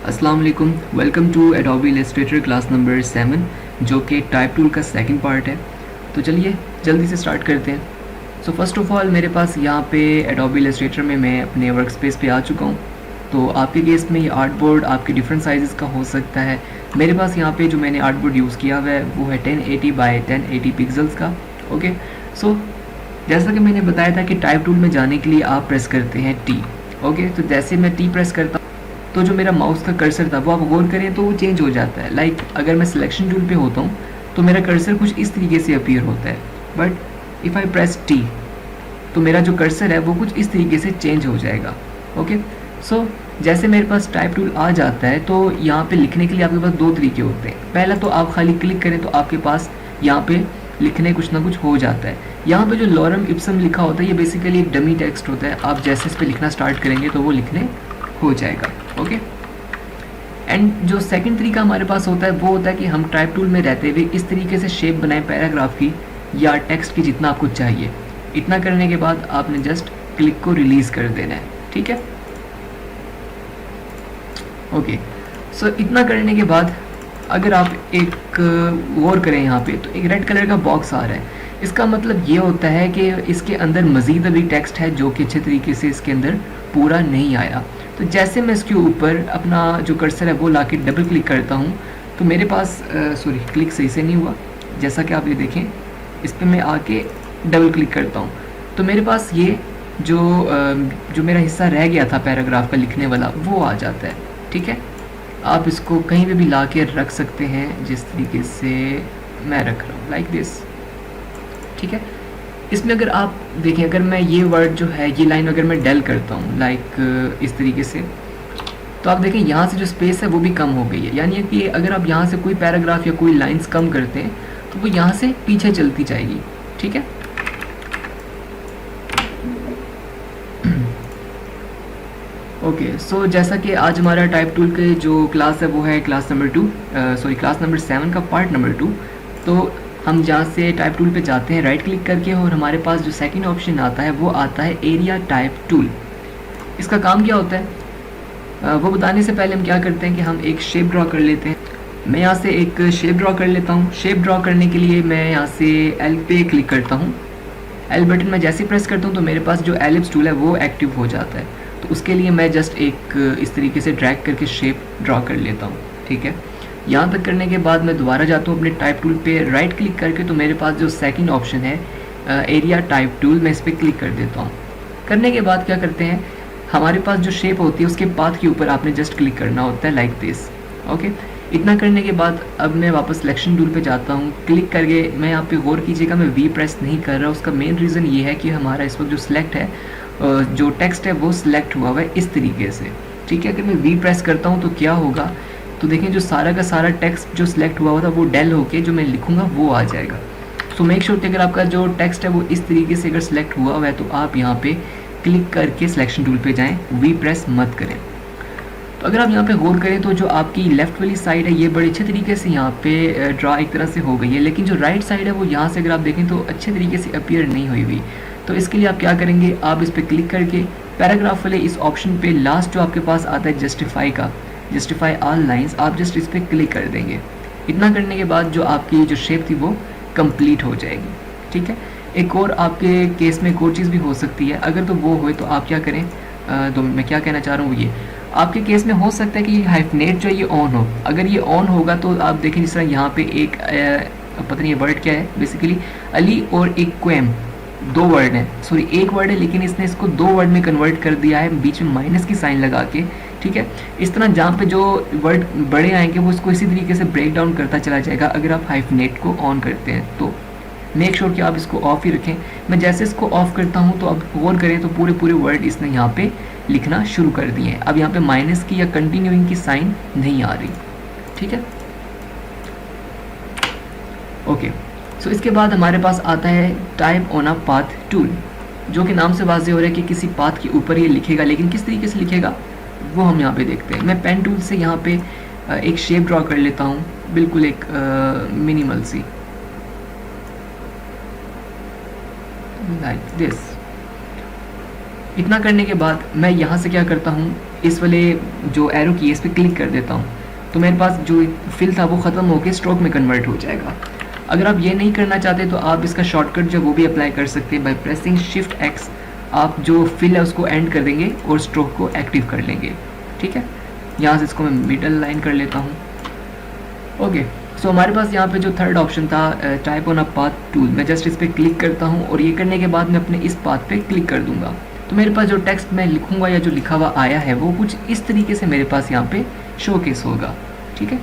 अस्सलाम वालेकुम, welcome to Adobe Illustrator class number 7 जो कि टाइप टूल का सेकंड पार्ट है। तो चलिए जल्दी से स्टार्ट करते हैं। सो फर्स्ट ऑफ ऑल मेरे पास यहाँ पे एडोबी इलस्ट्रेटर में मैं अपने वर्क स्पेस पे आ चुका हूँ। तो आपके केस में ये आर्ट बोर्ड आपके डिफरेंट साइज़ का हो सकता है। मेरे पास यहाँ पे जो मैंने आर्ट बोर्ड यूज़ किया हुआ है वो है 1080 बाई 1080 पिक्सल्स का। ओके, सो जैसा कि मैंने बताया था कि टाइप टूल में जाने के लिए आप प्रेस करते हैं टी। ओके, तो जैसे मैं टी प्रेस करता तो जो मेरा माउस का कर्सर था वो आप गौर करें तो वो चेंज हो जाता है। लाइक अगर मैं सिलेक्शन टूल पे होता हूँ तो मेरा कर्सर कुछ इस तरीके से अपीयर होता है, but if I press T तो मेरा जो कर्सर है वो कुछ इस तरीके से चेंज हो जाएगा। ओके, सो जैसे मेरे पास टाइप टूल आ जाता है तो यहाँ पे लिखने के लिए आपके पास दो तरीके होते हैं। पहला तो आप खाली क्लिक करें तो आपके पास यहाँ पे लिखने कुछ ना कुछ हो जाता है। यहाँ पे जो लॉरम इप्सम लिखा होता है ये बेसिकली एक डमी टेक्स्ट होता है। आप जैसे इस पर लिखना स्टार्ट करेंगे तो वो लिखने हो जाएगा। ओके, एंड जो सेकंड तरीका हमारे पास होता है वो होता है कि हम टाइप टूल में रहते हुए इस तरीके से शेप बनाएं पैराग्राफ की या टेक्स्ट की जितना आपको चाहिए। इतना करने के बाद आपने जस्ट क्लिक को रिलीज़ कर देना है। ठीक है, ओके, सो इतना करने के बाद अगर आप एक गौर करें यहाँ पे तो एक रेड कलर का बॉक्स आ रहा है। इसका मतलब ये होता है कि इसके अंदर मज़ीद अभी टेक्स्ट है जो कि अच्छे तरीके से इसके अंदर पूरा नहीं आया। तो जैसे मैं इसके ऊपर अपना जो कर्सर है वो लाके डबल क्लिक करता हूँ तो मेरे पास सॉरी क्लिक सही से नहीं हुआ। जैसा कि आप ये देखें इस पर मैं आके डबल क्लिक करता हूँ तो मेरे पास ये जो मेरा हिस्सा रह गया था पैराग्राफ का लिखने वाला वो आ जाता है। ठीक है, आप इसको कहीं पे भी ला के रख सकते हैं जिस तरीके से मैं रख रहा हूँ, लाइक दिस। ठीक है, इसमें अगर आप देखें अगर मैं ये वर्ड जो है ये लाइन अगर मैं डेल करता हूँ लाइक इस तरीके से तो आप देखें यहाँ से जो स्पेस है वो भी कम हो गई है। यानी कि अगर आप यहाँ से कोई पैराग्राफ या कोई लाइंस कम करते हैं तो वो यहाँ से पीछे चलती जाएगी। ठीक है, ओके, सो जैसा कि आज हमारा टाइप टूल के जो क्लास है वो है क्लास नंबर 7 का पार्ट नंबर 2। तो हम जहाँ से टाइप टूल पे जाते हैं राइट क्लिक करके और हमारे पास जो सेकंड ऑप्शन आता है वो आता है एरिया टाइप टूल। इसका काम क्या होता है वो बताने से पहले हम क्या करते हैं कि हम एक शेप ड्रॉ कर लेते हैं। मैं यहाँ से एक शेप ड्रॉ कर लेता हूँ। शेप ड्रॉ करने के लिए मैं यहाँ से एल पे क्लिक करता हूँ। एल बटन में जैसे प्रेस करता हूँ तो मेरे पास जो एलिप्स टूल है वो एक्टिव हो जाता है। तो उसके लिए मैं जस्ट एक इस तरीके से ड्रैग करके शेप ड्रॉ कर लेता हूँ। ठीक है, यहाँ तक करने के बाद मैं दोबारा जाता हूँ अपने टाइप टूल पे राइट क्लिक करके तो मेरे पास जो सेकंड ऑप्शन है एरिया टाइप टूल मैं इस पर क्लिक कर देता हूँ। करने के बाद क्या करते हैं हमारे पास जो शेप होती है उसके पाथ के ऊपर आपने जस्ट क्लिक करना होता है लाइक दिस। ओके, इतना करने के बाद अब मैं वापस सिलेक्शन टूल पे जाता हूँ। क्लिक करके मैं यहाँ पे गौर कीजिएगा मैं वी प्रेस नहीं कर रहा। उसका मेन रीज़न ये है कि हमारा इस वक्त जो सिलेक्ट है जो टेक्स्ट है वो सिलेक्ट हुआ हुआ है इस तरीके से। ठीक है, अगर मैं वी प्रेस करता हूँ तो क्या होगा तो देखें जो सारा का सारा टेक्स्ट जो सिलेक्ट हुआ था वो डेल होके जो मैं लिखूंगा वो आ जाएगा। सो मेक श्योर कि अगर आपका जो टेक्स्ट है वो इस तरीके से अगर सिलेक्ट हुआ हुआ है तो आप यहाँ पे क्लिक करके सिलेक्शन टूल पे जाएं, वी प्रेस मत करें। तो अगर आप यहाँ पे गौर करें तो जो आपकी लेफ्ट वाली साइड है ये बड़े अच्छे तरीके से यहाँ पे ड्रा एक तरह से हो गई है, लेकिन जो राइट साइड है वो यहाँ से अगर आप देखें तो अच्छे तरीके से अपीयर नहीं हुई हुई। तो इसके लिए आप क्या करेंगे आप इस पर क्लिक करके पैराग्राफ वाले इस ऑप्शन पे लास्ट जो आपके पास आता है जस्टिफाई का, जस्टिफाई ऑल लाइंस, आप जस्ट इस पर क्लिक कर देंगे। इतना करने के बाद जो आपकी जो शेप थी वो कंप्लीट हो जाएगी। ठीक है, एक और आपके केस में एक और चीज़ भी हो सकती है। अगर तो वो हो तो आप क्या करें तो मैं क्या कहना चाह रहा हूँ ये आपके केस में हो सकता है कि हाइफनेट जो है ये ऑन हो। अगर ये ऑन होगा तो आप देखें जिस तरह यहाँ पे एक पता नहीं ये वर्ड क्या है, बेसिकली अली और एक क्वेम दो वर्ड हैं, सॉरी एक वर्ड है लेकिन इसने इसको दो वर्ड में कन्वर्ट कर दिया है बीच में माइनस की साइन लगा के। ठीक है, इस तरह जहाँ पे जो वर्ड बड़े आएंगे वो इसको इसी तरीके से ब्रेक डाउन करता चला जाएगा अगर आप हाइफनेट को ऑन करते हैं। तो मेक श्योर कि आप इसको ऑफ ही रखें। मैं जैसे इसको ऑफ करता हूँ तो अब गौर करें तो पूरे वर्ड इसने यहाँ पे लिखना शुरू कर दिए हैं। अब यहाँ पे माइनस की या कंटिन्यूइंग की साइन नहीं आ रही। ठीक है, ओके, सो इसके बाद हमारे पास आता है type on a path tool जो कि नाम से वाज़ेह हो रहा है कि किसी पाथ के ऊपर ये लिखेगा, लेकिन किस तरीके से लिखेगा वो हम यहाँ पे देखते हैं। मैं पेन टूल से यहाँ पे एक शेप ड्रॉ कर लेता हूँ, बिल्कुल एक मिनिमल सी लाइक दिस। इतना करने के बाद मैं यहाँ से क्या करता हूँ इस वाले जो एरो की है इस पर क्लिक कर देता हूँ तो मेरे पास जो फिल था वो ख़त्म होकर स्ट्रोक में कन्वर्ट हो जाएगा। अगर आप ये नहीं करना चाहते तो आप इसका शॉर्टकट जो वो भी अप्लाई कर सकते हैं। बाय प्रेसिंग शिफ्ट एक्स आप जो फिल है उसको एंड कर देंगे और स्ट्रोक को एक्टिव कर लेंगे। ठीक है, यहाँ से इसको मैं मिडल लाइन कर लेता हूँ। ओके, सो हमारे पास यहाँ पे जो थर्ड ऑप्शन था type on a path tool, मैं जस्ट इस पर क्लिक करता हूँ और ये करने के बाद मैं अपने इस पाथ पे क्लिक कर दूंगा तो मेरे पास जो टेक्स्ट मैं लिखूंगा या जो लिखा हुआ आया है वो कुछ इस तरीके से मेरे पास यहाँ पे शोकेस होगा। ठीक है,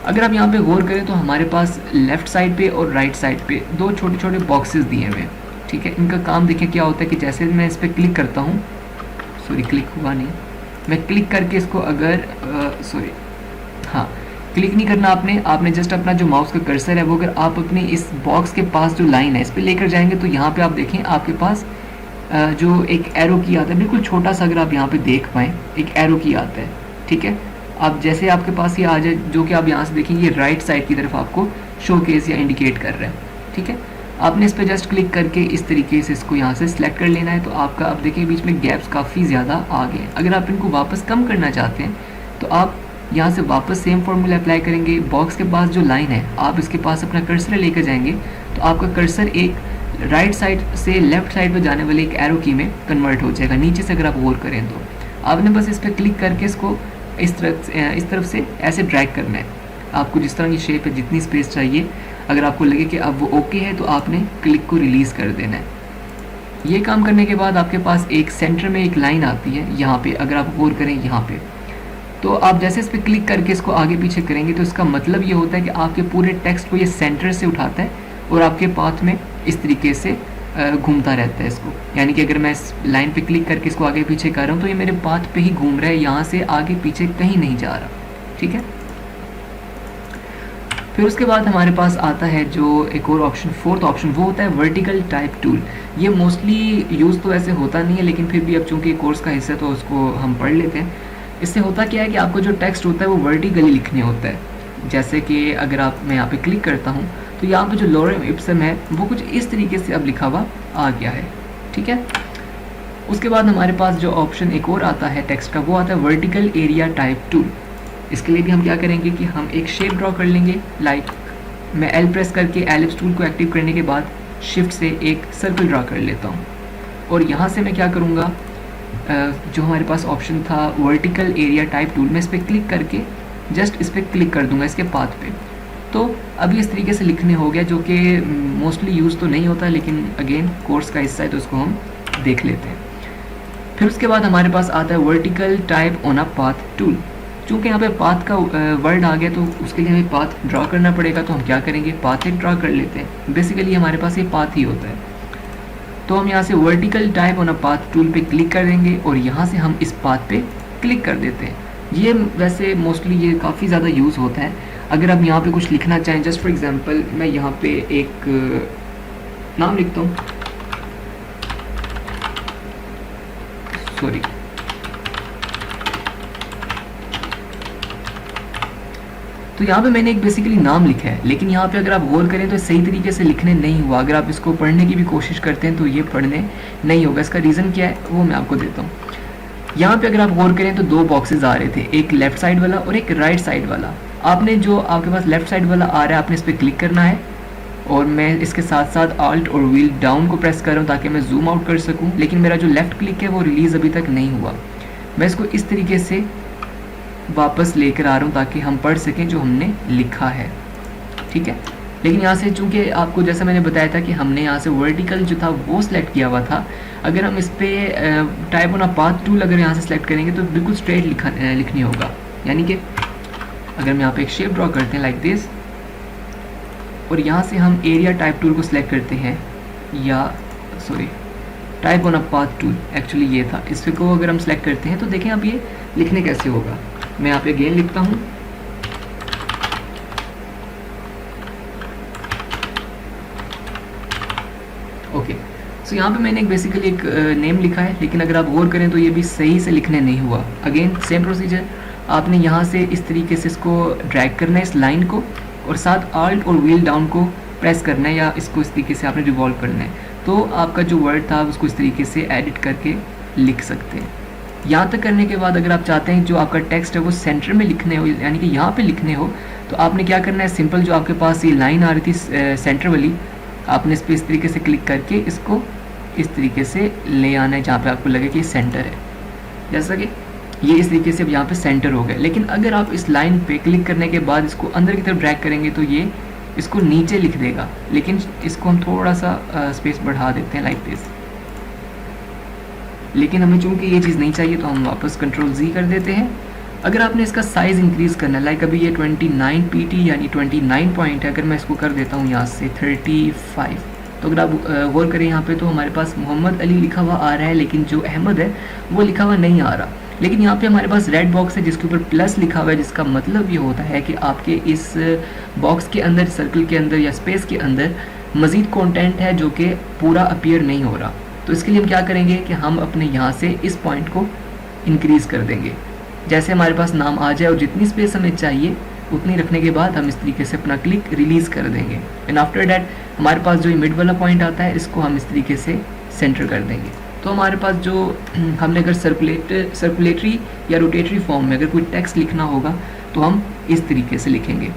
अगर आप यहाँ पे गौर करें तो हमारे पास लेफ्ट साइड पे और राइट साइड पे दो छोटे छोटे बॉक्सेस दिए हुए हैं। ठीक है, इनका काम देखिए क्या होता है कि जैसे मैं इस पर क्लिक करता हूँ, सॉरी क्लिक हुआ नहीं, मैं क्लिक करके इसको अगर हाँ क्लिक नहीं करना आपने जस्ट अपना जो माउस का कर्सर है वो अगर आप अपने इस बॉक्स के पास जो लाइन है इस पर लेकर जाएंगे तो यहाँ पे आप देखें आपके पास जो एक एरो की आता है बिल्कुल छोटा सा, अगर आप यहाँ पे देख पाएँ एक एरो की आता है। ठीक है, आप जैसे आपके पास ये आ जाए जो कि आप यहाँ से देखेंगे ये राइट साइड की तरफ आपको शोकेस या इंडिकेट कर रहा है। ठीक है, आपने इस पर जस्ट क्लिक करके इस तरीके से इसको यहाँ से सिलेक्ट कर लेना है तो आपका अब देखिए बीच में गैप्स काफ़ी ज़्यादा आ गए। अगर आप इनको वापस कम करना चाहते हैं तो आप यहाँ से वापस सेम फॉर्मूला अप्लाई करेंगे। बॉक्स के पास जो लाइन है आप इसके पास अपना कर्सर लेकर जाएंगे तो आपका कर्सर एक राइट साइड से लेफ्ट साइड पर जाने वाले एक एरो की में कन्वर्ट हो जाएगा। नीचे से अगर आप गौर करें तो आपने बस इस पर क्लिक करके इसको इस तरफ से ऐसे ड्रैग करना है। आपको जिस तरह की शेप है जितनी स्पेस चाहिए, अगर आपको लगे कि अब वो ओके है तो आपने क्लिक को रिलीज़ कर देना है। ये काम करने के बाद आपके पास एक सेंटर में एक लाइन आती है यहाँ पे, अगर आप गौर करें यहाँ पे तो आप जैसे इस पर क्लिक करके इसको आगे पीछे करेंगे तो इसका मतलब ये होता है कि आपके पूरे टेक्स्ट को ये सेंटर से उठाता है और आपके पाथ में इस तरीके से घूमता रहता है इसको। यानी कि अगर मैं इस लाइन पे क्लिक करके इसको आगे पीछे कर रहा हूँ तो ये मेरे पाथ पे ही घूम रहा है, यहाँ से आगे पीछे कहीं नहीं जा रहा। ठीक है, फिर उसके बाद हमारे पास आता है जो एक और ऑप्शन, फोर्थ ऑप्शन, वो होता है वर्टिकल टाइप टूल। ये मोस्टली यूज़ तो ऐसे होता नहीं है लेकिन फिर भी अब चूँकि कोर्स का हिस्सा तो उसको हम पढ़ लेते हैं। इससे होता क्या है कि आपको जो टेक्स्ट होता है वो वर्टिकली लिखने होता है। जैसे कि अगर मैं यहाँ पे क्लिक करता हूँ तो यहाँ पे जो लोरेम इप्सम है वो कुछ इस तरीके से अब लिखा हुआ आ गया है। ठीक है, उसके बाद हमारे पास जो ऑप्शन एक और आता है टेक्स्ट का वो आता है वर्टिकल एरिया टाइप टूल। इसके लिए भी हम क्या करेंगे कि हम एक शेप ड्रॉ कर लेंगे। लाइक मैं एल प्रेस करके एलिप्स टूल को एक्टिव करने के बाद शिफ्ट से एक सर्कल ड्रॉ कर लेता हूँ और यहाँ से मैं क्या करूँगा, जो हमारे पास ऑप्शन था वर्टिकल एरिया टाइप टूल, मैं इस पर क्लिक करके जस्ट इस पर क्लिक कर दूँगा इसके पाथ पे। तो अभी इस तरीके से लिखने हो गया जो कि मोस्टली यूज़ तो नहीं होता लेकिन अगेन कोर्स का हिस्सा है तो उसको हम देख लेते हैं। फिर उसके बाद हमारे पास आता है vertical type on a path tool. चूँकि यहाँ पे पाथ का वर्ड आ गया तो उसके लिए हमें पाथ ड्रॉ करना पड़ेगा तो हम क्या करेंगे, पाथ एक ड्रॉ कर लेते हैं। बेसिकली हमारे पास ये पाथ ही होता है तो हम यहाँ से vertical type on a path tool पे क्लिक कर देंगे और यहाँ से हम इस पाथ पे क्लिक कर देते हैं। ये वैसे मोस्टली ये काफ़ी ज़्यादा यूज़ होता है। अगर आप यहाँ पे कुछ लिखना चाहें, जस्ट फॉर एग्जांपल मैं यहाँ पे एक नाम लिखता हूँ, सॉरी तो यहाँ पे मैंने एक बेसिकली नाम लिखा है लेकिन यहाँ पे अगर आप गौर करें तो सही तरीके से लिखने नहीं हुआ। अगर आप इसको पढ़ने की भी कोशिश करते हैं तो ये पढ़ने नहीं होगा। इसका रीज़न क्या है वो मैं आपको देता हूँ। यहाँ पे अगर आप गौर करें तो दो बॉक्सेस आ रहे थे, एक लेफ्ट साइड वाला और एक राइट साइड वाला। आपने जो आपके पास लेफ्ट साइड वाला आ रहा है आपने इस पर क्लिक करना है और मैं इसके साथ साथ आल्ट और व्हील डाउन को प्रेस कर रहा हूँ ताकि मैं जूम आउट कर सकूँ। लेकिन मेरा जो लेफ़्ट क्लिक है वो रिलीज़ अभी तक नहीं हुआ। मैं इसको इस तरीके से वापस लेकर आ रहा हूँ ताकि हम पढ़ सकें जो हमने लिखा है। ठीक है, लेकिन यहाँ से चूँकि आपको जैसा मैंने बताया था कि हमने यहाँ से वर्टिकल जो था वो सिलेक्ट किया हुआ था, अगर हम इस पर type on a path tool अगर यहाँ से सिलेक्ट करेंगे तो बिल्कुल स्ट्रेट लिखनी होगा। यानी कि अगर मैं यहाँ पे एक शेप ड्रॉ करते हैं लाइक दिस और यहाँ से हम एरिया टाइप टूल को सिलेक्ट करते हैं, या sorry type on a path tool actually ये था, इसको अगर हम सिलेक्ट करते हैं तो देखें अब ये लिखने कैसे होगा। मैं यहाँ पे अगेन लिखता हूँ ओके। सो यहाँ पे मैंने एक बेसिकली एक नेम लिखा है लेकिन अगर आप गौर करें तो ये भी सही से लिखने नहीं हुआ। अगेन सेम प्रोसीजर, आपने यहाँ से इस तरीके से इसको ड्रैग करना है इस लाइन को और साथ आल्ट और व्हील डाउन को प्रेस करना है या इसको इस तरीके से आपने रिवॉल्व करना है तो आपका जो वर्ड था उसको इस तरीके से एडिट करके लिख सकते हैं। यहाँ तक करने के बाद अगर आप चाहते हैं जो आपका टेक्स्ट है वो सेंटर में लिखने हो, यानी कि यहाँ पे लिखने हो, तो आपने क्या करना है, सिंपल जो आपके पास ये लाइन आ रही थी सेंटर वाली, आपने इस पर इस तरीके से क्लिक करके इसको इस तरीके से ले आना है जहाँ पे आपको लगे कि सेंटर है। जैसा कि ये इस तरीके से यहाँ पे सेंटर हो गया। लेकिन अगर आप इस लाइन पे क्लिक करने के बाद इसको अंदर की तरफ ड्रैग करेंगे तो ये इसको नीचे लिख देगा। लेकिन इसको हम थोड़ा सा स्पेस बढ़ा देते हैं लाइक दिस। लेकिन हमें चूंकि ये चीज़ नहीं चाहिए तो हम वापस कंट्रोल Z कर देते हैं। अगर आपने इसका साइज़ इंक्रीज़ करना है, लाइक अभी ये 29 PT यानी 29 पॉइंट है, अगर मैं इसको कर देता हूँ यहाँ से 35, तो अगर आप गौर करें यहाँ पे तो हमारे पास मोहम्मद अली लिखा हुआ आ रहा है, लेकिन जो अहमद है वो लिखा हुआ नहीं आ रहा। लेकिन यहाँ पे हमारे पास रेड बॉक्स है जिसके ऊपर प्लस लिखा हुआ है, जिसका मतलब ये होता है कि आपके इस बॉक्स के अंदर, सर्कल के अंदर या स्पेस के अंदर मज़ीद कंटेंट है जो कि पूरा अपीयर नहीं हो रहा। तो इसके लिए हम क्या करेंगे कि हम अपने यहाँ से इस पॉइंट को इंक्रीज़ कर देंगे। जैसे हमारे पास नाम आ जाए और जितनी स्पेस हमें चाहिए उतनी रखने के बाद हम इस तरीके से अपना क्लिक रिलीज़ कर देंगे। एंड आफ्टर डैट हमारे पास जो मिड वाला पॉइंट आता है इसको हम इस तरीके से सेंटर कर देंगे। तो हमारे पास जो हमने अगर सर्कुलेटरी या रोटेटरी फॉर्म में अगर कोई टेक्स्ट लिखना होगा तो हम इस तरीके से लिखेंगे।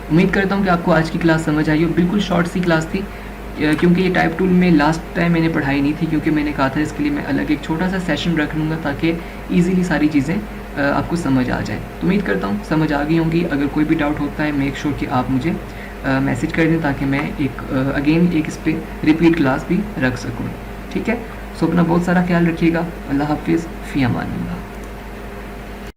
उम्मीद करता हूँ कि आपको आज की क्लास समझ आई हो। बिल्कुल शॉर्ट सी क्लास थी, क्योंकि ये टाइप टूल में लास्ट टाइम मैंने पढ़ाई नहीं थी, क्योंकि मैंने कहा था इसके लिए मैं अलग एक छोटा सा सेशन रख लूँगा ताकि ईज़िली सारी चीज़ें आपको समझ आ जाए। तो उम्मीद करता हूँ समझ आ गई होंगी। अगर कोई भी डाउट होता है मेक श्योर कि आप मुझे मैसेज कर दें ताकि मैं अगेन एक इस पर रिपीट क्लास भी रख सकूँ। ठीक है, सो अपना बहुत सारा ख्याल रखिएगा। अल्लाह हाफिज़, फ़ी अमान अल्लाह।